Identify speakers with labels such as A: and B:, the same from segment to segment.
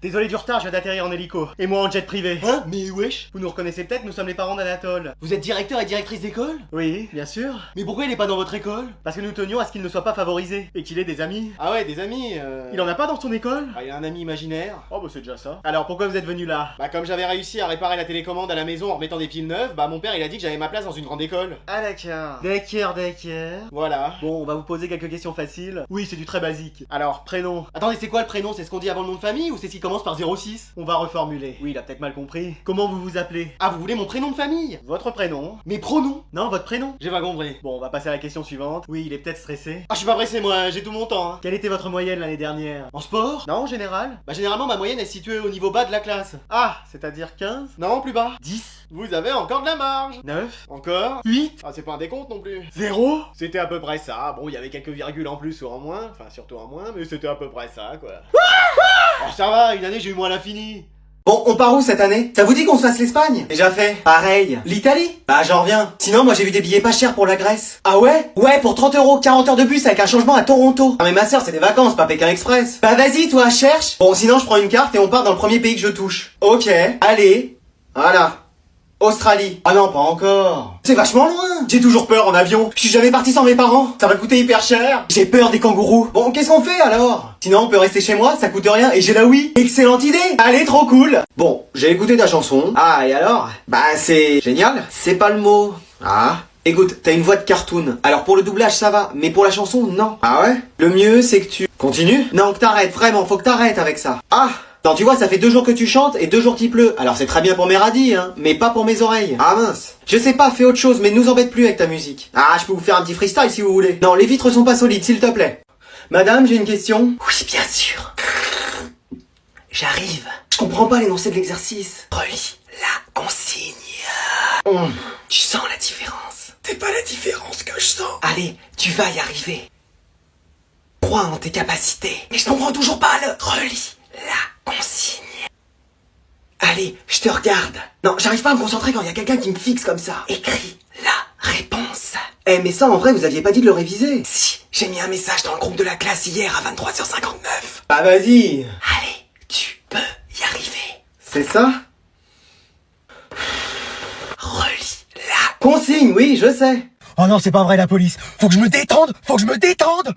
A: Désolé du retard, je viens d'atterrir en hélico. Et moi en jet privé.
B: Hein? Mais wesh?
A: Vous nous reconnaissez peut-être, nous sommes les parents d'Anatole.
B: Vous êtes directeur et directrice d'école?
A: Oui, bien sûr.
B: Mais pourquoi il est pas dans votre école?
A: Parce que nous tenions à ce qu'il ne soit pas favorisé. Et qu'il ait des amis.
B: Ah ouais, des amis,
A: Il en a pas dans son école?
B: Ah, il a un ami imaginaire.
A: Oh bah c'est déjà ça. Alors pourquoi vous êtes venu là?
B: Bah comme j'avais réussi à réparer la télécommande à la maison en remettant des piles neuves, bah mon père il a dit que j'avais ma place dans une grande école.
A: Ah d'accord. D'accord.
B: Voilà.
A: Bon, on va vous poser quelques questions faciles. Oui, c'est du très basique. Alors, prénom.
B: Attendez, c'est quoi le prénom? C'est ce qu'on dit avant le nom de famille ou c'est ce qui commence par 06?
A: On va reformuler. Oui, il a peut-être mal compris. Comment vous vous appelez?
B: Ah, vous voulez mon prénom de famille?
A: Votre prénom?
B: Mes pronoms?
A: Non, votre prénom?
B: J'ai pas compris.
A: Bon, on va passer à la question suivante. Oui, il est peut-être stressé.
B: Ah, je suis pas pressé moi, j'ai tout mon temps, hein.
A: Quelle était votre moyenne l'année dernière?
B: En sport?
A: Non, en général?
B: Bah généralement ma moyenne est située au niveau bas de la classe.
A: Ah, c'est-à-dire 15?
B: Non, plus bas.
A: 10?
B: Vous avez encore de la marge.
A: 9?
B: Encore?
A: 8?
B: Ah, c'est pas un décompte non plus.
A: 0?
B: C'était à peu près ça. Bon, il y avait quelques virgules en plus ou en moins. Enfin, surtout en moins, mais c'était à peu près ça, quoi. Oh, ça va, une année j'ai eu moins l'infini.
C: Bon, on part où cette année? Ça vous dit qu'on se fasse l'Espagne?
B: Déjà fait.
C: Pareil. L'Italie? Bah j'en reviens. Sinon moi j'ai vu des billets pas chers pour la Grèce. Ah ouais? Ouais, pour 30 €, 40 heures de bus avec un changement à Toronto. Ah mais ma soeur c'est des vacances, pas Pékin Express. Bah vas-y toi, cherche. Bon sinon je prends une carte et on part dans le premier pays que je touche. Ok, allez. Voilà. Australie. Ah non, pas encore. C'est vachement loin. J'ai toujours peur en avion. Je suis jamais parti sans mes parents. Ça va coûter hyper cher. J'ai peur des kangourous. Bon, qu'est-ce qu'on fait alors? Sinon, on peut rester chez moi, ça coûte rien et j'ai la Wii. Excellente idée. Allez, trop cool. Bon, j'ai écouté ta chanson. Ah, et alors? Bah, c'est génial. C'est pas le mot. Ah. Écoute, t'as une voix de cartoon. Alors pour le doublage ça va, mais pour la chanson, non. Ah ouais? Le mieux, c'est que tu... Continues? Non, que t'arrêtes, vraiment, faut que t'arrêtes avec ça. Ah! Non, tu vois, ça fait 2 jours que tu chantes et 2 jours qu'il pleut. Alors c'est très bien pour mes radis, hein, mais pas pour mes oreilles. Ah mince. Je sais pas, fais autre chose, mais ne nous embête plus avec ta musique. Ah, je peux vous faire un petit freestyle si vous voulez. Non, les vitres sont pas solides, s'il te plaît. Madame, j'ai une question. Oui, bien sûr. J'arrive. Je comprends pas l'énoncé de l'exercice. Relis la consigne. Tu sens la différence? C'est pas la différence que je sens. Allez, tu vas y arriver. Crois en tes capacités. Mais je comprends toujours pas le... Relis la consigne. Allez, je te regarde. Non, j'arrive pas à me concentrer quand il y a quelqu'un qui me fixe comme ça. Écris la réponse. Eh, mais ça, en vrai, vous aviez pas dit de le réviser. Si, j'ai mis un message dans le groupe de la classe hier à 23h59. Bah vas-y. Allez, tu peux y arriver. C'est ça? Relis la consigne, oui, je sais.
D: Oh non, c'est pas vrai la police. Faut que je me détende.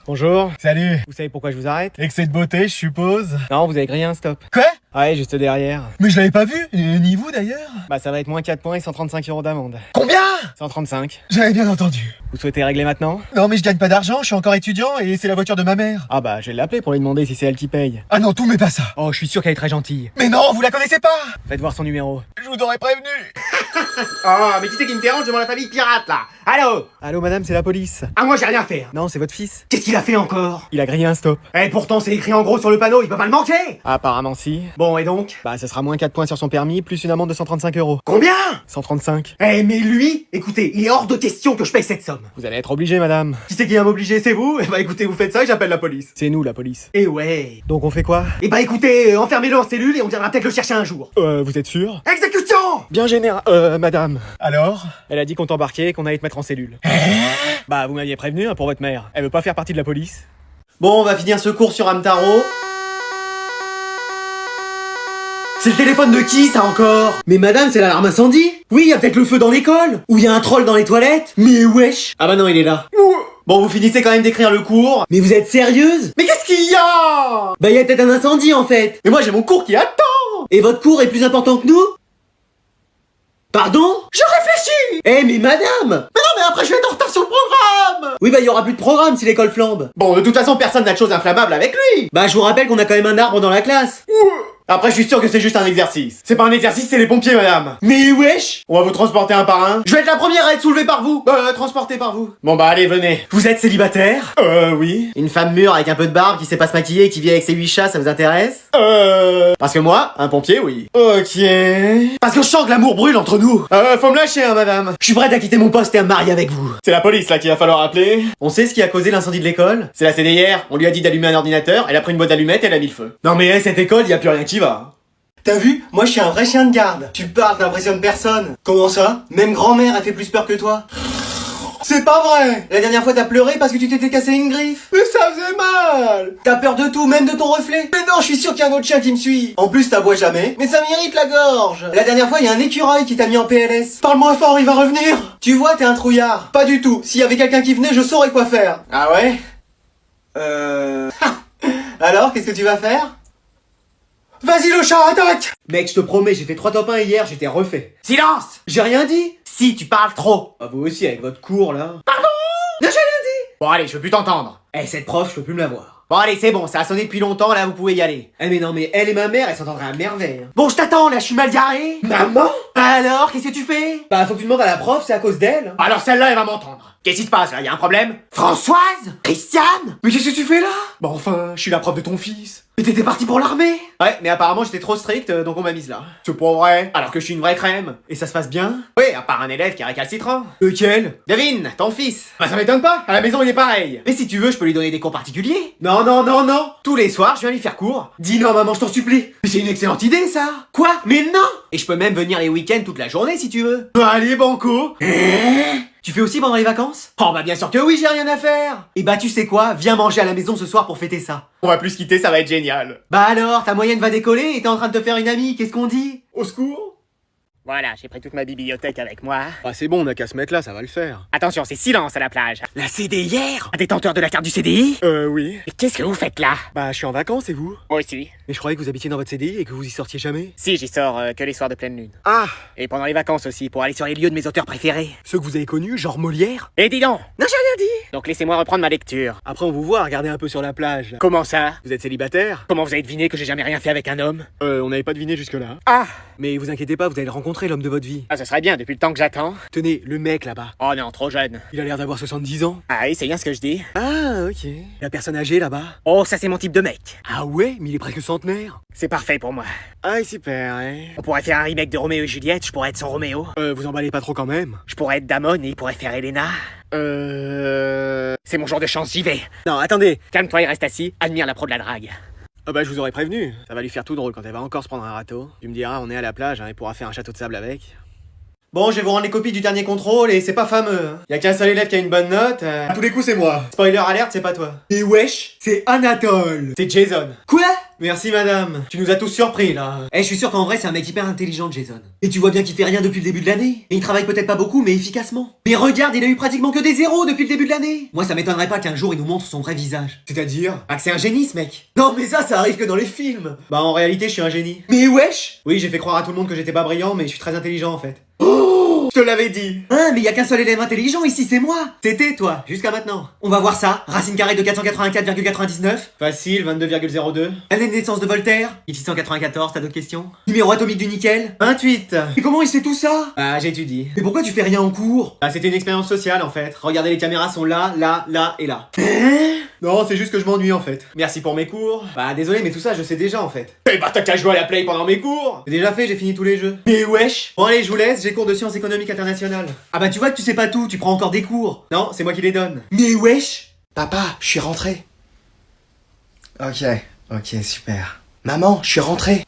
A: Bonjour.
D: Salut.
A: Vous savez pourquoi je vous arrête?
D: Excès de beauté, je suppose.
A: Non, vous avez grillé un stop.
D: Quoi?
A: Ouais, juste derrière.
D: Mais je l'avais pas vu, ni vous d'ailleurs.
A: Bah ça va être moins 4 points et 135 € d'amende.
D: Combien?
A: 135.
D: J'avais bien entendu.
A: Vous souhaitez régler maintenant?
D: Non mais je gagne pas d'argent, je suis encore étudiant et c'est la voiture de ma mère.
A: Ah bah je vais l'appeler pour lui demander si c'est elle qui paye.
D: Ah non, tout mais pas ça.
A: Oh, je suis sûr qu'elle est très gentille.
D: Mais non, vous la connaissez pas.
A: Faites voir son numéro.
D: Je vous aurais prévenu.
B: Oh, mais qui c'est qui me dérange devant la famille pirate là? Allô?
A: Allô madame, c'est la police.
B: Ah, moi j'ai rien fait.
A: Non, c'est votre fils.
B: Qu'est-ce qu'il a fait encore?
A: Il a grillé un stop.
B: Eh, pourtant c'est écrit en gros sur le panneau, il peut pas le manquer.
A: Apparemment si.
B: Bon, et donc?
A: Bah ça sera moins 4 points sur son permis, plus une amende de 135 €.
B: Combien?
A: 135.
B: Eh, mais lui, écoutez, il est hors de question que je paye cette somme.
A: Vous allez être obligé madame.
B: Qui c'est qui va m'obliger? C'est vous? Eh bah écoutez, vous faites ça et j'appelle la police.
A: C'est nous la police.
B: Eh ouais.
A: Donc on fait quoi?
B: Eh bah écoutez, enfermez-le en cellule et on viendra peut-être le chercher un jour.
A: Vous êtes sûr?
B: Exécution!
A: Bien général. Madame.
D: Alors?
A: Elle a dit qu'on t'embarquait et qu'on allait te mettre en cellule. Bah vous m'aviez prévenu hein, pour votre mère. Elle veut pas faire partie de la police.
B: Bon, on va finir ce cours sur Amtaro. C'est le téléphone de qui, ça, encore? Mais madame, c'est l'alarme incendie? Oui, y a peut-être le feu dans l'école? Ou y a un troll dans les toilettes? Mais wesh! Ah bah non, il est là. Bon, vous finissez quand même d'écrire le cours. Mais vous êtes sérieuse? Mais qu'est-ce qu'il y a? Bah y a peut-être un incendie, en fait. Mais moi, j'ai mon cours qui attend. Et votre cours est plus important que nous? Pardon? Je réfléchis! Eh mais madame! Mais non mais après je vais être en retard sur le programme! Oui bah y aura plus de programme si l'école flambe. Bon de toute façon personne n'a de choses inflammables avec lui! Bah je vous rappelle qu'on a quand même un arbre dans la classe. Après je suis sûr que c'est juste un exercice. C'est pas un exercice, c'est les pompiers madame. Mais wesh! On va vous transporter un par un. Je vais être la première à être soulevée par vous. Transportée par vous. Bon bah allez venez. Vous êtes célibataire? Oui. Une femme mûre avec un peu de barbe qui sait pas se maquiller et qui vit avec ses 8 chats, ça vous intéresse? Parce que moi, un pompier oui. Ok. Parce que je sens que l'amour brûle entre nous. Faut me lâcher hein madame. Je suis prête à quitter mon poste et à me marier avec vous. C'est la police là qu'il va falloir appeler. On sait ce qui a causé l'incendie de l'école? C'est la CDR. On lui a dit d'allumer un ordinateur, elle a pris une boîte d'allumettes et elle a mis le feu. Non mais cette école, y a plus rien qui va.
C: T'as vu? Moi je suis un vrai chien de garde. Tu parles, t'impressionnes personne. Comment ça? Même grand-mère a fait plus peur que toi. C'est pas vrai! La dernière fois t'as pleuré parce que tu t'étais cassé une griffe. Mais ça faisait mal! T'as peur de tout, même de ton reflet? Mais non, je suis sûr qu'il y a un autre chien qui me suit. En plus, t'aboies jamais. Mais ça m'irrite la gorge. La dernière fois, il y a un écureuil qui t'a mis en PLS. Parle-moi fort, il va revenir. Tu vois, t'es un trouillard. Pas du tout. S'il y avait quelqu'un qui venait, je saurais quoi faire. Ah ouais? Alors, qu'est-ce que tu vas faire? Vas-y le chat, attaque!
B: Mec, je te promets, j'ai fait 3 top 1 hier, j'étais refait.
C: Silence!
B: J'ai rien dit.
C: Si, tu parles trop.
B: Ah, vous aussi, avec votre cours, là.
C: Non, j'ai rien dit! Bon allez, je veux plus t'entendre.
B: Eh, cette prof, je peux plus me la voir.
C: Bon allez, c'est bon, ça a sonné depuis longtemps, là vous pouvez y aller.
B: Eh, mais non, mais elle et ma mère, elles s'entendraient à merveille.
C: Bon, je t'attends, là, je suis mal garé.
B: Maman?
C: Alors, qu'est-ce que tu fais?
B: Bah, faut que tu demandes à la prof, c'est à cause d'elle.
C: Alors celle-là, elle va m'entendre. Qu'est-ce qui se passe, là? Y a un problème? Françoise? Christiane?
B: Mais qu'est-ce que tu fais là?
C: Bah enfin, je suis la prof de ton fils. Mais t'étais parti pour l'armée?
B: Ouais, mais apparemment, j'étais trop strict, donc on m'a mise là.
C: C'est pas vrai. Alors que je suis une vraie crème.
B: Et ça se passe bien?
C: Oui, à part un élève qui est récalcitrant.
B: Lequel?
C: Devine, ton fils. Bah ça m'étonne pas, à la maison il est pareil. Mais si tu veux, je peux lui donner des cours particuliers.
B: Non, non, non, non.
C: Tous les soirs, je viens lui faire cours.
B: Dis non, maman, je t'en supplie.
C: Mais c'est une excellente idée, ça. Quoi? Mais non. Et je peux même venir les week-ends toute la journée si tu veux.
B: Bah, allez, banco.
C: Tu fais aussi pendant les vacances? Oh bah bien sûr que oui, j'ai rien à faire. Et bah tu sais quoi, viens manger à la maison ce soir pour fêter ça.
B: On va plus se quitter, ça va être génial.
C: Bah alors, ta moyenne va décoller et t'es en train de te faire une amie, qu'est-ce qu'on dit?
B: Au secours?
E: Voilà, j'ai pris toute ma bibliothèque avec moi.
A: Bah c'est bon, on a qu'à se mettre là, ça va le faire.
E: Attention, c'est silence à la plage.
C: La CDIR?
E: Un détenteur de la carte du CDI?
A: Oui.
E: Et qu'est-ce que vous faites là?
A: Bah je suis en vacances et vous?
E: Moi aussi.
A: Mais je croyais que vous habitiez dans votre CDI et que vous y sortiez jamais.
E: Si, j'y sors que les soirs de pleine lune.
A: Ah!
E: Et pendant les vacances aussi, pour aller sur les lieux de mes auteurs préférés.
A: Ceux que vous avez connus, genre Molière?
E: Et dis donc!
A: Non, j'ai rien dit!
E: Donc laissez-moi reprendre ma lecture.
A: Après on vous voit regarder un peu sur la plage.
E: Comment ça?
A: Vous êtes célibataire?
E: Comment vous avez deviné que j'ai jamais rien fait avec un homme?
A: On n'avait pas deviné jusque-là.
E: Ah!
A: Mais vous inquiétez pas, vous allez le rencontrer, l'homme de votre vie.
E: Ah, ce serait bien depuis le temps que j'attends.
A: Tenez, le mec là-bas.
E: Oh non, trop jeune.
A: Il a l'air d'avoir 70 ans.
E: Ah oui, c'est bien ce que je dis.
A: Ah, ok. La personne âgée là-bas.
E: Oh, ça c'est mon type de mec.
A: Ah ouais, mais il est presque centenaire.
E: C'est parfait pour moi.
A: Ah, super, ouais.
E: On pourrait faire un remake de Roméo et Juliette, je pourrais être son Roméo.
A: Vous emballez pas trop quand même.
E: Je pourrais être Damon et il pourrait faire Elena. C'est mon jour de chance, j'y vais.
A: Non, attendez.
E: Calme-toi et reste assis, admire la pro de la drague.
A: Ah bah je vous aurais prévenu. Ça va lui faire tout drôle quand elle va encore se prendre un râteau. Tu me diras, on est à la plage, hein, il pourra faire un château de sable avec.
C: Bon, je vais vous rendre les copies du dernier contrôle et c'est pas fameux. Y a qu'un seul élève qui a une bonne note.
B: À tous les coups, c'est moi.
C: Spoiler alerte, c'est pas toi.
B: Et wesh, c'est Anatole.
C: C'est Jason.
B: Quoi?
C: Merci madame. Tu nous as tous surpris là.
B: Eh, je suis sûr qu'en vrai, c'est un mec hyper intelligent, Jason. Et tu vois bien qu'il fait rien depuis le début de l'année. Et il travaille peut-être pas beaucoup, mais efficacement. Mais regarde, il a eu pratiquement que des zéros depuis le début de l'année. Moi, ça m'étonnerait pas qu'un jour, il nous montre son vrai visage.
C: C'est-à-dire?
B: Ah, que c'est un génie, ce mec. Non, mais ça arrive que dans les films.
C: Bah en réalité, je suis un génie.
B: Mais wesh.
C: Oui, j'ai fait croire à tout le monde que j'étais pas brillant, mais je suis très intelligent en fait.
B: Je te l'avais dit. Hein, mais y a qu'un seul élève intelligent ici, c'est moi.
C: C'était toi, jusqu'à maintenant.
B: On va voir ça. Racine carrée de 484,99.
C: Facile, 22,02.
B: Année de naissance de Voltaire.
C: 1694, t'as d'autres questions?
B: Numéro atomique du nickel.
C: 28.
B: Mais comment il sait tout ça?
C: Ah, j'étudie.
B: Mais pourquoi tu fais rien en cours?
C: Ah, c'était une expérience sociale en fait. Regardez, les caméras sont là, là, là et là. Non, c'est juste que je m'ennuie en fait. Merci pour mes cours. Bah désolé, mais tout ça je sais déjà en fait.
E: Eh bah t'as qu'à jouer à la play pendant mes cours.
C: C'est déjà fait, j'ai fini tous les jeux.
B: Mais wesh.
C: Bon allez, je vous laisse, j'ai cours de sciences économiques internationales.
B: Ah bah tu vois que tu sais pas tout, tu prends encore des cours.
C: Non, c'est moi qui les donne.
B: Mais wesh.
C: Papa, je suis rentré. Ok, super. Maman, je suis rentré.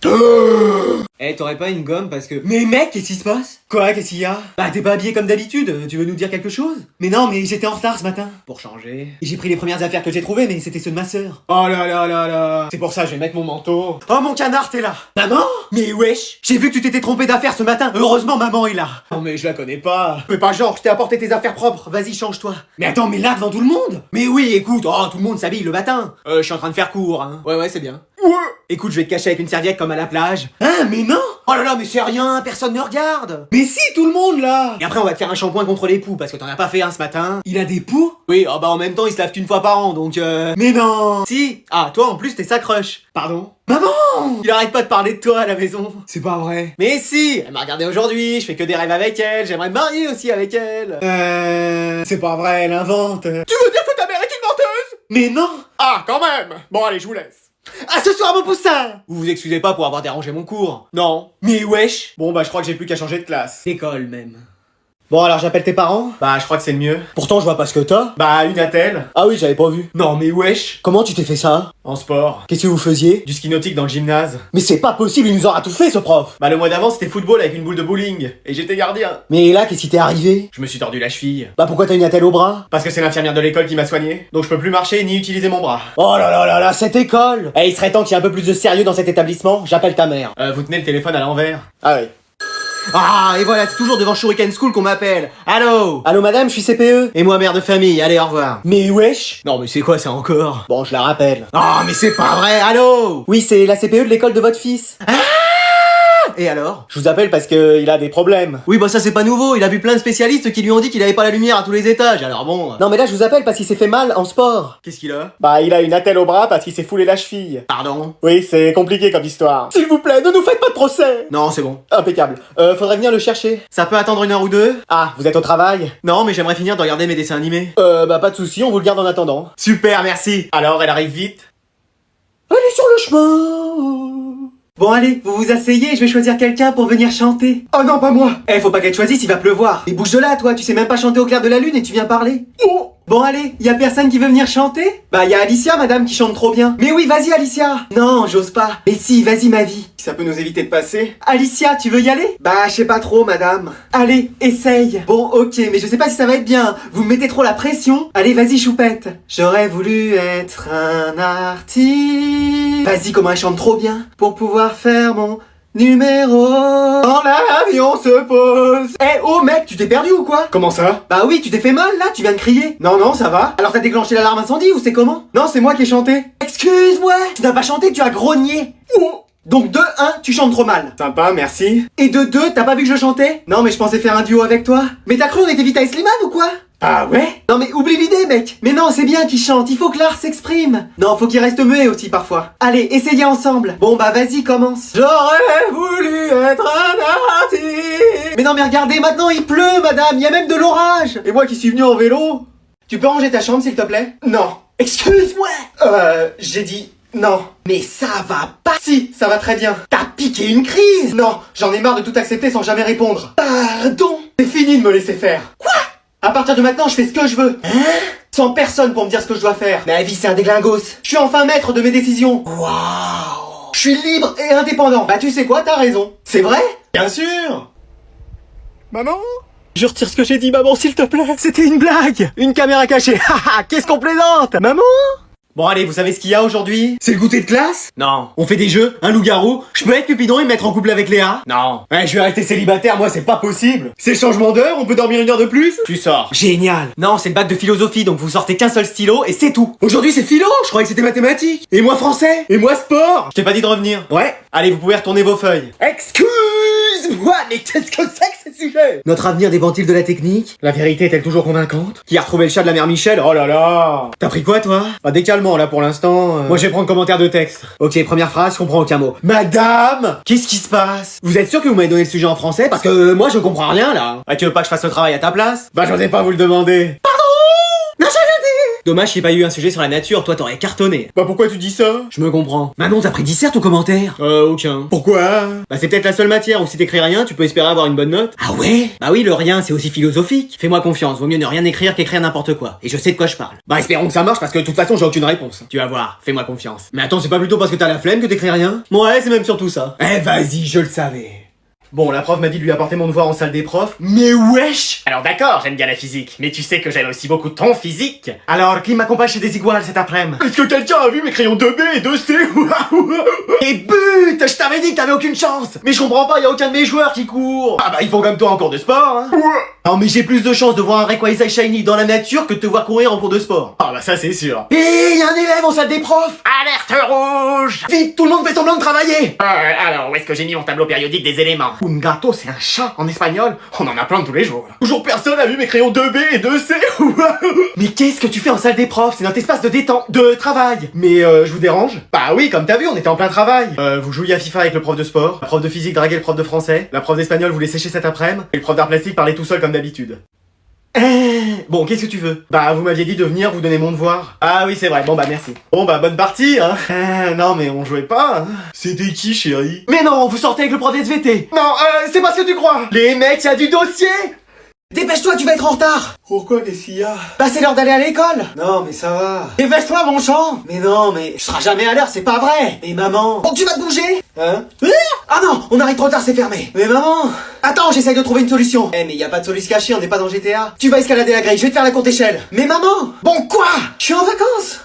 C: Eh, t'aurais pas une gomme parce que...
B: Mais mec, qu'est-ce qui se passe?
C: Quoi, qu'est-ce qu'il y a?
B: Bah t'es pas habillé comme d'habitude, tu veux nous dire quelque chose? Mais non, mais j'étais en retard ce matin.
C: Pour changer.
B: Et j'ai pris les premières affaires que j'ai trouvées, mais c'était ceux de ma sœur.
C: Oh là là là là. C'est pour ça, je vais mettre mon manteau.
B: Oh mon canard, t'es là. Maman? Mais wesh. J'ai vu que tu t'étais trompé d'affaires ce matin, heureusement maman est là.
C: Non mais je la connais pas. Fais pas genre, je t'ai apporté tes affaires propres. Vas-y, change-toi.
B: Mais attends, mais là devant tout le monde? Mais oui, écoute, oh tout le monde s'habille le matin.
C: Je suis en train de faire cours, hein. Ouais, c'est bien. Écoute, je vais te cacher avec une serviette comme à la plage.
B: Hein, mais non.
C: Oh là là, mais c'est rien, personne ne regarde.
B: Mais si, tout le monde là.
C: Et après, on va te faire un shampoing contre les poux, parce que t'en as pas fait un ce matin.
B: Il a des poux?
C: Oui, bah en même temps, il se lave qu'une fois par an, donc
B: Mais non.
C: Si. Ah, toi en plus, t'es sa crush. Pardon?
B: Maman.
C: Il arrête pas de parler de toi à la maison.
B: C'est pas vrai.
C: Mais si. Elle m'a regardé aujourd'hui, je fais que des rêves avec elle, j'aimerais me marier aussi avec elle.
B: C'est pas vrai, elle invente.
C: Tu veux dire que ta mère est une menteuse?
B: Mais non.
E: Ah, quand même. Bon allez, je vous laisse.
B: À ce soir, mon poussin.
C: Vous vous excusez pas pour avoir dérangé mon cours? Non.
B: Mais wesh.
C: Bon bah je crois que j'ai plus qu'à changer de classe.
B: D'école même. Bon alors j'appelle tes parents?
C: Bah, je crois que c'est le mieux.
B: Pourtant je vois pas ce que t'as.
C: Bah, une attelle.
B: Ah oui, j'avais pas vu.
C: Non, mais wesh.
B: Comment tu t'es fait ça?
C: En sport.
B: Qu'est-ce que vous faisiez?
C: Du ski nautique dans le gymnase.
B: Mais c'est pas possible, il nous aura tout fait ce prof.
C: Bah, le mois d'avant, c'était football avec une boule de bowling. Et j'étais gardien.
B: Mais là, qu'est-ce qui t'est arrivé?
C: Je me suis tordu la cheville.
B: Bah pourquoi t'as une attelle au bras?
C: Parce que c'est l'infirmière de l'école qui m'a soigné. Donc je peux plus marcher ni utiliser mon bras.
B: Oh là là là là, cette école! Eh, il serait temps qu'il y ait un peu plus de sérieux dans cet établissement, j'appelle ta mère.
C: Vous tenez le téléphone à l'envers.
B: Ah oui.
C: Ah, et voilà, c'est toujours devant Shuriken School qu'on m'appelle. Allô?
B: Allô madame, je suis CPE.
C: Et moi, mère de famille, allez, au revoir.
B: Mais wesh!
C: Non, mais c'est quoi ça encore?
B: Bon, je la rappelle.
C: Ah, mais c'est pas vrai, allô?
B: Oui, c'est la CPE de l'école de votre fils.
C: Et alors?
B: Je vous appelle parce que il a des problèmes.
C: Oui, bah ça c'est pas nouveau, il a vu plein de spécialistes qui lui ont dit qu'il avait pas la lumière à tous les étages, alors bon...
B: Non mais là, je vous appelle parce qu'il s'est fait mal en sport.
C: Qu'est-ce qu'il a?
B: Bah, il a une attelle au bras parce qu'il s'est foulé la cheville.
C: Pardon?
B: Oui, c'est compliqué comme histoire. S'il vous plaît, ne nous faites pas de procès.
C: Non, c'est bon.
B: Impeccable. Faudrait venir le chercher.
C: Ça peut attendre 1 heure ou 2?
B: Ah, vous êtes au travail?
C: Non, mais j'aimerais finir de regarder mes dessins animés.
B: Bah pas de souci, on vous le garde en attendant.
C: Super, merci. Alors, elle arrive vite?
B: Elle est sur le chemin.
C: Bon allez, vous vous asseyez, je vais choisir quelqu'un pour venir chanter. Oh non, pas moi. Eh, faut pas qu'elle choisisse, il va pleuvoir. Mais bouge de là, toi, tu sais même pas chanter au clair de la lune et tu viens parler. Oh. Bon allez, y a personne qui veut venir chanter? Bah y a Alicia, madame, qui chante trop bien. Mais oui, vas-y Alicia. Non, j'ose pas. Mais si, vas-y ma vie. Ça peut nous éviter de passer. Alicia, tu veux y aller? Bah, je sais pas trop, madame. Allez, essaye. Bon, ok, mais je sais pas si ça va être bien. Vous me mettez trop la pression. Allez, vas-y, choupette. J'aurais voulu être un artiste. Vas-y, comment elle chante trop bien. Pour pouvoir faire mon numéro. Quand l'avion se pose. Eh, oh mec, tu t'es perdu ou quoi? Comment ça? Bah oui, tu t'es fait mal là, tu viens de crier. Non, non, ça va. Alors t'as déclenché l'alarme incendie ou c'est comment? Non, c'est moi qui ai chanté. Excuse-moi. Tu n'as pas chanté, tu as grogné. Oh. Donc de 1, tu chantes trop mal. Sympa, merci. Et de 2, t'as pas vu que je chantais? Non, mais je pensais faire un duo avec toi. Mais t'as cru on était Vita et Slimane ou quoi? Ah ouais? Non mais oublie l'idée mec. Mais non, c'est bien qu'il chante, il faut que l'art s'exprime. Non, faut qu'il reste muet aussi parfois. Allez, essayez ensemble. Bon bah vas-y, commence. J'aurais voulu être un artiste. Mais non mais regardez, maintenant il pleut madame, il y a même de l'orage. Et moi qui suis venu en vélo. Tu peux ranger ta chambre s'il te plaît? Non. Excuse-moi. J'ai dit... Non. Mais ça va pas. Si, ça va très bien. T'as piqué une crise. Non, j'en ai marre de tout accepter sans jamais répondre. Pardon. C'est fini de me laisser faire. Quoi? À partir de maintenant, je fais ce que je veux. Hein? Sans personne pour me dire ce que je dois faire. Ma vie, c'est un déglingos. Je suis enfin maître de mes décisions. Waouh. Je suis libre et indépendant. Bah tu sais quoi, t'as raison. C'est vrai? Bien sûr.
A: Maman? Je retire ce que j'ai dit, maman, s'il te plaît.
C: C'était une blague. Une caméra cachée. Haha, qu'est-ce qu'on plaisante? Maman? Bon allez, vous savez ce qu'il y a aujourd'hui?
B: C'est le goûter de classe?
C: Non.
B: On fait des jeux, un loup-garou. Je peux être Cupidon et me mettre en couple avec Léa?
C: Non.
B: Ouais, je vais rester célibataire, moi c'est pas possible. C'est le changement d'heure, on peut dormir 1 heure de plus?
C: Tu sors.
B: Génial.
C: Non, c'est le bac de philosophie, donc vous sortez qu'un seul stylo et c'est tout.
B: Aujourd'hui c'est philo, je croyais que c'était mathématiques. Et moi français. Et moi sport.
C: Je t'ai pas dit de revenir.
B: Ouais.
C: Allez, vous pouvez retourner vos feuilles.
B: Excuse-moi, mais qu'est-ce que c'est que ce sujet? Notre avenir dépend-il de la technique? La vérité est-elle toujours convaincante?
C: Qui a retrouvé le chat de la mère Michel? Oh là là.
B: T'as pris quoi toi?
C: Bah décalement là pour l'instant. Moi je vais prendre commentaire de texte.
B: Ok, première phrase, je comprends aucun mot. Madame!
C: Qu'est-ce qui se passe?
B: Vous êtes sûr que vous m'avez donné le sujet en français? Parce que moi je comprends rien là.
C: Ah, tu veux pas que je fasse le travail à ta place?
B: Bah j'osais pas vous le demander.
C: Non, j'ai rien dit. Dommage qu'il n'y ait pas eu un sujet sur la nature, toi t'aurais cartonné.
B: Bah pourquoi tu dis ça?
C: Je me comprends.
B: Manon, t'as pris dissert ou commentaire?
C: Aucun.
B: Pourquoi?
C: Bah c'est peut-être la seule matière où si t'écris rien, tu peux espérer avoir une bonne note.
B: Ah ouais?
C: Bah oui, le rien, c'est aussi philosophique. Fais-moi confiance, vaut mieux ne rien écrire qu'écrire n'importe quoi. Et je sais de quoi je parle.
B: Bah espérons que ça marche parce que de toute façon j'ai aucune réponse.
C: Tu vas voir, fais-moi confiance.
B: Mais attends, c'est pas plutôt parce que t'as la flemme que t'écris rien?
C: Ouais, c'est même surtout ça.
B: Eh vas-y, je le savais.
C: Bon, la prof m'a dit de lui apporter mon devoir en salle des profs.
B: Mais wesh!
E: Alors d'accord, j'aime bien la physique, mais tu sais que j'aime aussi beaucoup ton physique.
C: Alors, qui m'accompagne chez Desigual cet après-midi?
D: Est-ce que quelqu'un a vu mes crayons 2B et 2C?
C: Et but! Je t'avais dit que t'avais aucune chance! Mais je comprends pas, y a aucun de mes joueurs qui court!
B: Ah bah ils font comme toi en cours de sport, hein?
C: Non mais j'ai plus de chance de voir un Rayquaza Shiny dans la nature que de te voir courir en cours de sport.
D: Ah bah ça c'est sûr.
C: Et y a un élève en salle des profs!
E: Alerte rouge.
C: Vite, tout le monde fait semblant de travailler!
E: Alors, où est-ce que j'ai mis mon tableau périodique des éléments?
C: Un gato, c'est un chat en espagnol?
E: On en a plein de tous les jours.
D: Toujours personne a vu mes crayons 2B et 2C?
C: Mais qu'est-ce que tu fais en salle des profs? C'est notre espace de détente, de travail! Mais je vous dérange? Bah oui, comme t'as vu, on était en plein travail! Vous jouiez à FIFA avec le prof de sport, la prof de physique draguait le prof de français, la prof d'espagnol voulait sécher cet après-midi, et le prof d'art plastique parlait tout seul comme d'habitude. Bon, qu'est-ce que tu veux? Bah, vous m'aviez dit de venir vous donner mon devoir. Ah oui, c'est vrai, bon bah merci. Bon bah, bonne partie, hein. Non, mais on jouait pas, hein.
D: C'était qui, chérie?
C: Mais non, vous sortez avec le prof d'SVT. Non, c'est pas ce que tu crois. Les mecs, y a du dossier. Dépêche-toi, tu vas être en retard. Pourquoi, qu'est-ce qu'il y a? Bah c'est l'heure d'aller à l'école. Non mais ça va. Dépêche-toi mon champ. Mais non mais je serai jamais à l'heure, c'est pas vrai. Mais maman. Bon tu vas te bouger. Hein? Ah non, on arrive trop tard, c'est fermé. Mais maman. Attends, j'essaye de trouver une solution. Eh mais y a pas de soluce cachée, on n'est pas dans GTA. Tu vas escalader la grille, je vais te faire la courte échelle. Mais maman. Bon quoi? Je suis en vacances.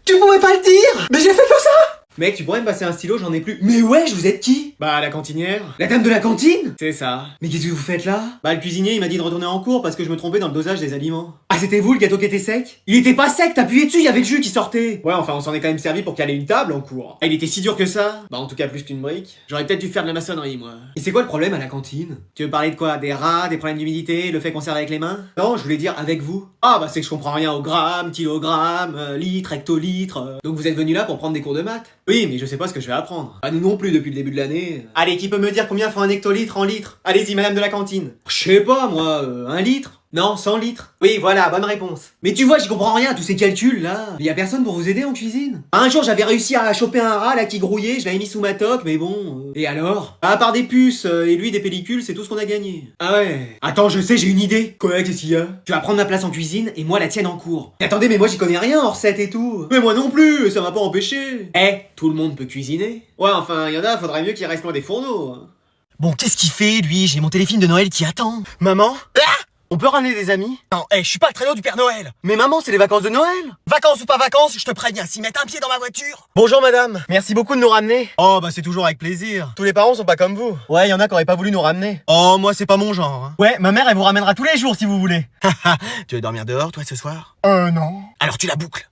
C: Tu pouvais pas le dire. Mais j'ai fait que ça.
B: Mec, tu pourrais me passer un stylo, j'en ai plus. Mais wesh, vous êtes qui?
A: Bah, la cantinière.
B: La dame de la cantine?
A: C'est ça.
B: Mais qu'est-ce que vous faites là?
A: Bah, le cuisinier, il m'a dit de retourner en cours parce que je me trompais dans le dosage des aliments.
B: Ah, c'était vous le gâteau qui était sec? Il était pas sec, t'appuyais dessus, il y avait le jus qui sortait.
A: Ouais, enfin, on s'en est quand même servi pour caler une table en cours. Elle était si dure que ça. Bah, en tout cas, plus qu'une brique. J'aurais peut-être dû faire de la maçonnerie, moi.
B: Et c'est quoi le problème à la cantine?
A: Tu veux parler de quoi? Des rats, des problèmes d'humidité, le fait qu'on serve avec les mains?
B: Non, je voulais dire avec vous.
A: Ah, bah, c'est que je comprends rien au gramme, kilogramme, litre, hectolitre. Donc vous êtes venu là pour prendre des cours de maths? Oui, mais je sais pas ce que je vais apprendre.
B: Bah nous non plus depuis le début de l'année.
A: Allez, qui peut me dire combien fait un hectolitre en litres? Allez-y, madame de la cantine.
B: Je sais pas, moi, 1 litre?
A: Non, 100 litres. Oui, voilà, bonne réponse.
B: Mais tu vois, j'y comprends rien à tous ces calculs là. Il y a personne pour vous aider en cuisine? Un jour, j'avais réussi à choper un rat là qui grouillait, je l'avais mis sous ma toque, mais bon. Et alors?
A: À part des puces et lui des pellicules, c'est tout ce qu'on a gagné.
B: Ah ouais. Attends, je sais, j'ai une idée. Quoi, qu'est-ce qu'il y a? Tu vas prendre ma place en cuisine et moi la tienne en cours. Mais attendez, mais moi j'y connais rien en recettes et tout.
A: Mais moi non plus, ça m'a pas empêché.
B: Eh, tout le monde peut cuisiner.
A: Ouais, enfin, y en a, faudrait mieux qu'il reste loin des fourneaux. Hein.
B: Bon, qu'est-ce qu'il fait lui? J'ai mon téléfilm de Noël qui attend.
A: Maman?
B: Ah!
A: On peut ramener des amis?
B: Non, je suis pas le traîneau du Père Noël.
A: Mais maman, c'est les vacances de Noël.
B: Vacances ou pas vacances, je te préviens, s'ils mettent un pied dans ma voiture.
A: Bonjour madame, merci beaucoup de nous ramener.
B: Oh bah c'est toujours avec plaisir.
A: Tous les parents sont pas comme vous. Ouais, y en a qui auraient pas voulu nous ramener.
B: Oh, moi c'est pas mon genre. Hein.
A: Ouais, ma mère elle vous ramènera tous les jours si vous voulez.
B: Tu veux dormir dehors toi ce soir?
A: Non.
B: Alors tu la boucles.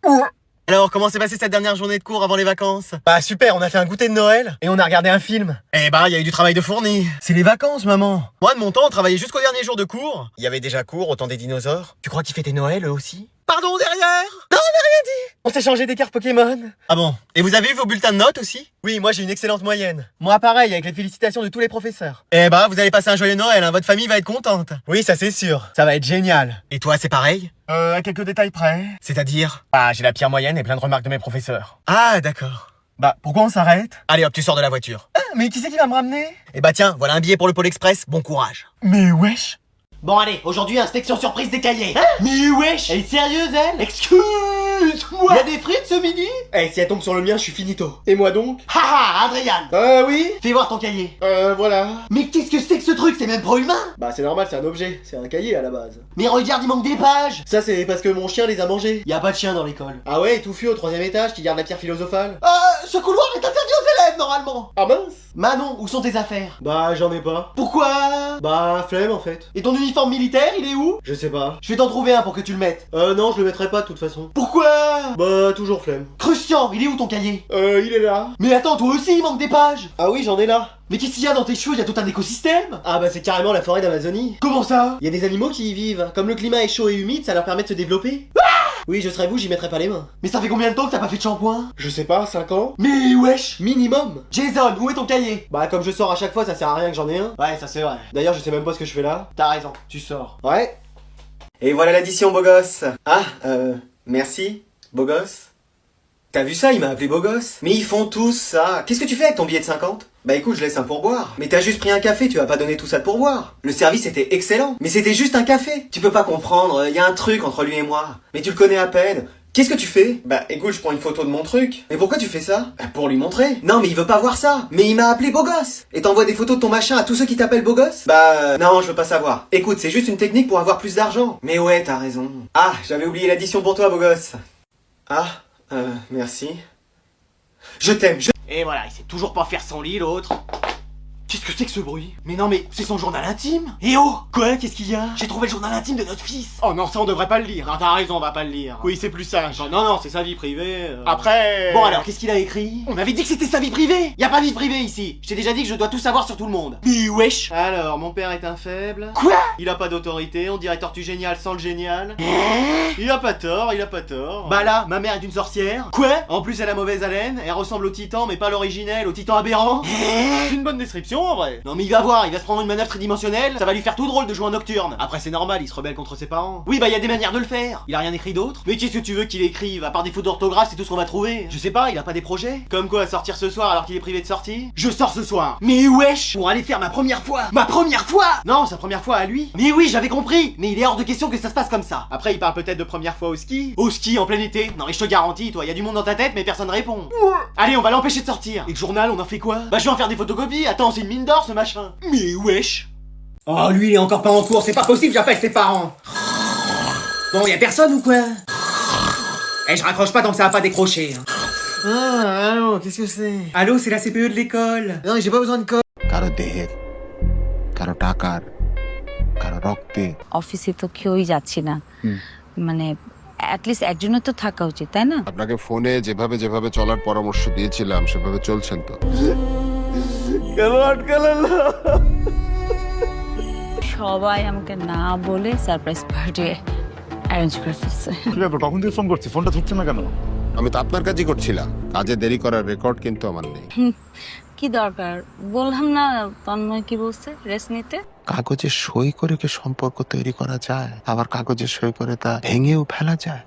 A: Alors, comment s'est passée cette dernière journée de cours avant les vacances? Bah super, on a fait un goûter de Noël et on a regardé un film. Eh bah, il y a eu du travail de fourni. C'est les vacances, maman. Moi, de mon temps, on travaillait jusqu'au dernier jour de cours. Il y avait déjà cours au temps des dinosaures. Tu crois qu'ils fêtaient Noël eux aussi? Pardon, derrière? Non, on n'a rien dit. On s'est changé des cartes Pokémon. Ah bon? Et vous avez eu vos bulletins de notes aussi? Oui, moi j'ai une excellente moyenne. Moi pareil, avec les félicitations de tous les professeurs. Eh bah, vous allez passer un joyeux Noël, hein. Votre famille va être contente. Oui, ça c'est sûr. Ça va être génial. Et toi, c'est pareil? À quelques détails près. C'est-à-dire? Ah, j'ai la pire moyenne et plein de remarques de mes professeurs. Ah, d'accord. Bah, pourquoi on s'arrête? Allez hop, tu sors de la voiture. Ah, mais qui c'est qui va me ramener? Eh bah tiens, voilà un billet pour le Pôle Express, bon courage. Mais wesh.
E: Bon allez, aujourd'hui inspection surprise des cahiers.
C: Mais wesh.
E: Elle est sérieuse elle?
C: Excuse-moi.
E: Y'a des frites ce midi?
A: Eh, si elle tombe sur le mien, je suis finito. Et moi donc?
E: Haha, Adrien.
A: Oui?
E: Fais voir ton cahier.
A: Voilà.
E: Mais qu'est-ce que c'est que ce truc? C'est même pas humain.
A: Bah, c'est normal, c'est un objet. C'est un cahier à la base.
E: Mais regarde, il manque des pages.
A: Ça, c'est parce que mon chien les a mangés.
E: Y a pas de chien dans l'école.
A: Ah ouais, touffu au 3ème étage qui garde la pierre philosophale.
E: Ce couloir est interdit aux élèves normalement.
A: Ah mince.
E: Manon, où sont tes affaires?
A: Bah, j'en ai pas.
E: Pourquoi?
A: Bah, flemme en fait.
E: Et ton uniforme militaire, il est où?
A: Je sais pas.
E: Je vais t'en trouver un pour que tu le mettes.
A: Non, je le mettrai pas de toute façon.
E: Pourquoi?
A: Bah, toujours flemme.
E: Crucian, il est où ton cahier?
A: Il est là.
E: Mais attends, toi aussi il manque des pages.
A: Ah oui, j'en ai là.
E: Mais qu'est-ce qu'il y a dans tes cheveux? Il y a tout un écosystème.
A: Ah bah, c'est carrément la forêt d'Amazonie.
E: Comment ça?
A: Il y a des animaux qui y vivent. Comme le climat est chaud et humide, ça leur permet de se développer. Oui, je serais vous, j'y mettrais pas les mains.
E: Mais ça fait combien de temps que t'as pas fait de shampoing?
A: Je sais pas, 5 ans?
E: Mais wesh.
A: Minimum.
E: Jason, où est ton cahier?
A: Bah, comme je sors à chaque fois, ça sert à rien que j'en ai un.
E: Ouais, ça c'est vrai.
A: D'ailleurs, je sais même pas ce que je fais là.
E: T'as raison, tu sors.
A: Ouais.
C: Et voilà l'addition, beau gosse. Ah, merci, beau gosse. T'as vu ça, il m'a appelé beau gosse. Mais ils font tous ça. Qu'est-ce que tu fais avec ton billet de 50? Bah écoute, je laisse un pourboire. Mais t'as juste pris un café, tu vas pas donner tout ça de pourboire. Le service était excellent. Mais c'était juste un café. Tu peux pas comprendre, y a un truc entre lui et moi. Mais tu le connais à peine. Qu'est-ce que tu fais? Bah écoute, je prends une photo de mon truc. Mais pourquoi tu fais ça? Bah, pour lui montrer. Non mais il veut pas voir ça. Mais il m'a appelé beau gosse. Et t'envoies des photos de ton machin à tous ceux qui t'appellent beau gosse? Bah non, je veux pas savoir. Écoute, c'est juste une technique pour avoir plus d'argent. Mais ouais, t'as raison. Ah, j'avais oublié l'addition pour toi, beau gosse. Ah, merci. Je t'aime,
E: Et voilà, il sait toujours pas faire son lit l'autre. Qu'est-ce que c'est que ce bruit? Mais non mais c'est son journal intime. Eh oh!
A: Quoi? Qu'est-ce qu'il y a?
E: J'ai trouvé le journal intime de notre fils.
A: Oh non, ça on devrait pas le lire.
E: Non, t'as raison, on va pas le lire.
A: Oui, c'est plus sage.
E: Non, non, c'est sa vie privée.
A: Après...
E: Bon alors, qu'est-ce qu'il a écrit? On avait dit que c'était sa vie privée. Y a pas de vie privée ici. Je t'ai déjà dit que je dois tout savoir sur tout le monde. Mais wesh.
A: Alors, mon père est un faible.
E: Quoi?
A: Il a pas d'autorité, on dirait Tortue Géniale sans le génial. Il a pas tort, il a pas tort. Bah là, ma mère est une sorcière.
E: Quoi?
A: En plus, elle a mauvaise haleine, elle ressemble au titan, mais pas l'originel, au titan aberrant. C'est une bonne description,
E: con en vrai. Non mais il va voir, il va se prendre une manœuvre tridimensionnelle, ça va lui faire tout drôle de jouer en nocturne. Après c'est normal, il se rebelle contre ses parents. Oui bah y a des manières de le faire. Il a rien écrit d'autre. Mais qu'est-ce que tu veux qu'il écrive? À part des fautes d'orthographe, c'est tout ce qu'on va trouver. Je sais pas, il a pas des projets? Comme quoi, sortir ce soir alors qu'il est privé de sortie? Je sors ce soir. Mais wesh, pour aller faire ma première fois. Ma première fois! Non, sa première fois à lui. Mais oui, j'avais compris. Mais il est hors de question que ça se passe comme ça. Après, il parle peut-être de première fois au ski. Au ski en plein été. Non mais je te garantis, toi, y a du monde dans ta tête, mais personne répond. Allez, on va l'empêcher de sortir. Et le journal, on en fait quoi? Bah je vais en faire des photocopies. Attends, c'est une mine d'or ce machin. Mais wesh.
B: Oh, lui, il est encore pas en cours, c'est pas possible, j'appelle ses parents. Bon, y a personne ou quoi? Eh, je raccroche pas tant que ça va pas décrocher. Hein.
A: Ah, allô, qu'est-ce que c'est?
B: Allô, c'est la CPE de l'école.
A: Non, mais j'ai pas besoin de code.
F: কারো দেহের কারো টাকার কারো রক্তে
G: অফিসে তো কেউই যাচ্ছি না মানে অ্যাটলিস্ট একজনের তো থাকা উচিত তাই না
F: আপনাকে ফোনে যেভাবে যেভাবে চলার পরামর্শ দিয়েছিলাম সেভাবে চলছেন তো
G: সবাই আমাকে না বলে সারপ্রাইজ পার্টি অ্যারেঞ্জ করে ফেলছে
H: ঠিক আছে তখন থেকে ফোন করছি ফোনটা ধরছে না কেন
F: আমি তো আপনার কাজই করছিলাম কাজে দেরি করার রেকর্ড কিন্তু আমার নেই
G: কি দরকার বললাম না তন্ময় কি বলছে রেস্ট নিতে
F: কাগজে সই করে কি সম্পর্ক তৈরি করা যায় আবার কাগজে সই করে তা ভেঙেও ফেলা যায়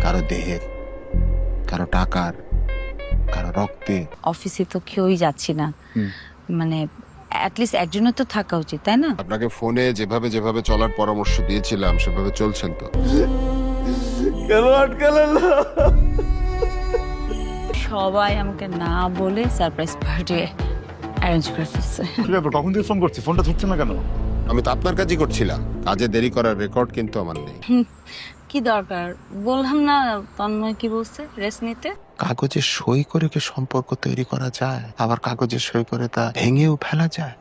F: কারো দেহের কারো টাকার কারো রক্তে
G: অফিসে তো কেউই যাচ্ছি না মানে অ্যাটলিস্ট একজনের তো থাকা উচিত তাই না
F: আপনাকে ফোনে যেভাবে যেভাবে চলার পরামর্শ দিয়েছিলাম সেভাবে চলছেন তো
G: সবাই আমাকে না বলে সারপ্রাইজ পার্টি অ্যারেঞ্জ করে ফেলছে
H: ঠিক আছে তখন থেকে ফোন করছি ফোনটা ধরছে না কেন
F: আমি তো আপনার কাজই করছিলাম কাজে দেরি করার রেকর্ড কিন্তু আমার নেই
G: কি দরকার বললাম না তন্ময় কি বলছে রেস্ট নিতে
F: কাগজে সই করে কি সম্পর্ক তৈরি করা যায় আবার কাগজে সই করে তা ভেঙেও ফেলা যায়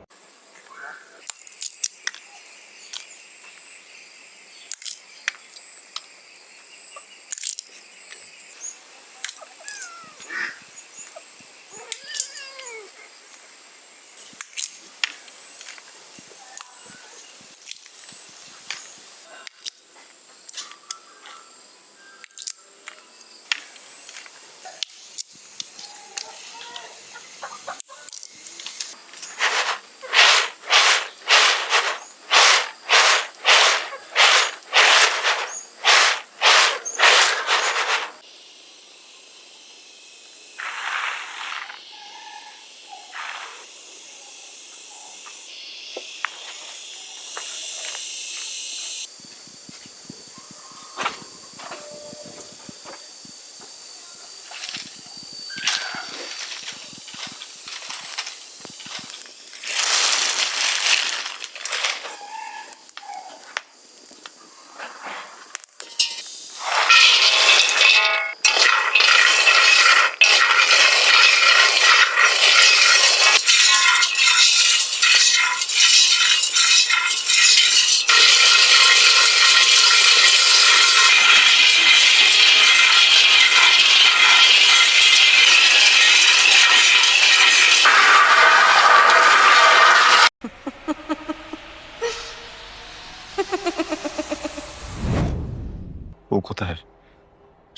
F: কোথায়?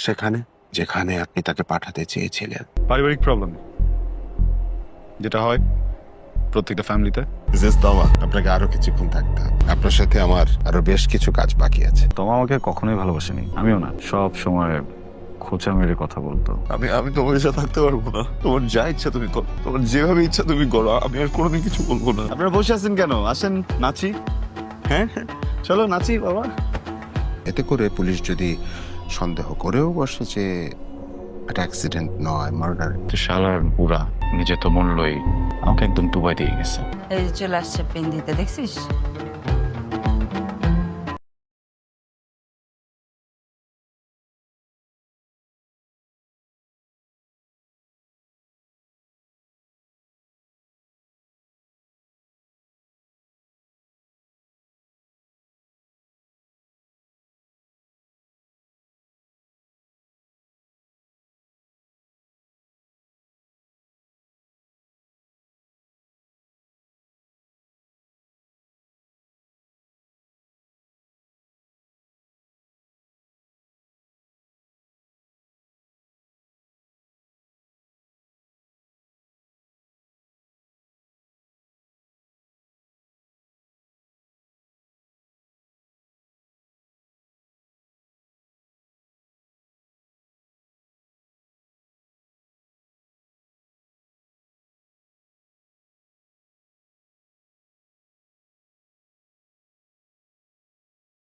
F: সেখানে যেখানে আপনি তাকে পাঠাতে চেয়েছিলেন।
H: পারিবারিক প্রবলেম যেটা হয় প্রত্যেকটা ফ্যামিলিতে।
F: তমা, আপনাকে আরো কিছুক্ষণ থাকতে হবে। আপনার সাথে আমার আরো বেশ কিছু কাজ বাকি আছে।
H: তোমা আমাকে কখনোই ভালোবাসেনি, আমিও না। সব সময় খোঁচা মেরে কথা বলতো।
F: আমি তোমার সাথে থাকতে পারবো না। তোমার যা ইচ্ছা তুমি করো, তোমার যেভাবে ইচ্ছা তুমি করো, আমি আর কোনোদিন কিছু বলবো না।
H: আপনারা বসে আছেন কেন? আসেন নাচি। হ্যাঁ চলো নাচি বাবা।
F: এতে করে পুলিশ যদি সন্দেহ করেও বসে যে এটা অ্যাক্সিডেন্ট নয়, মার্ডার।
H: তো শালার বুড়া নিজে তো মন লই আমাকে একদম ডুবাই দিয়ে গেছে।
G: এই যে চলে আসছে পেন দিতে, দেখছিস?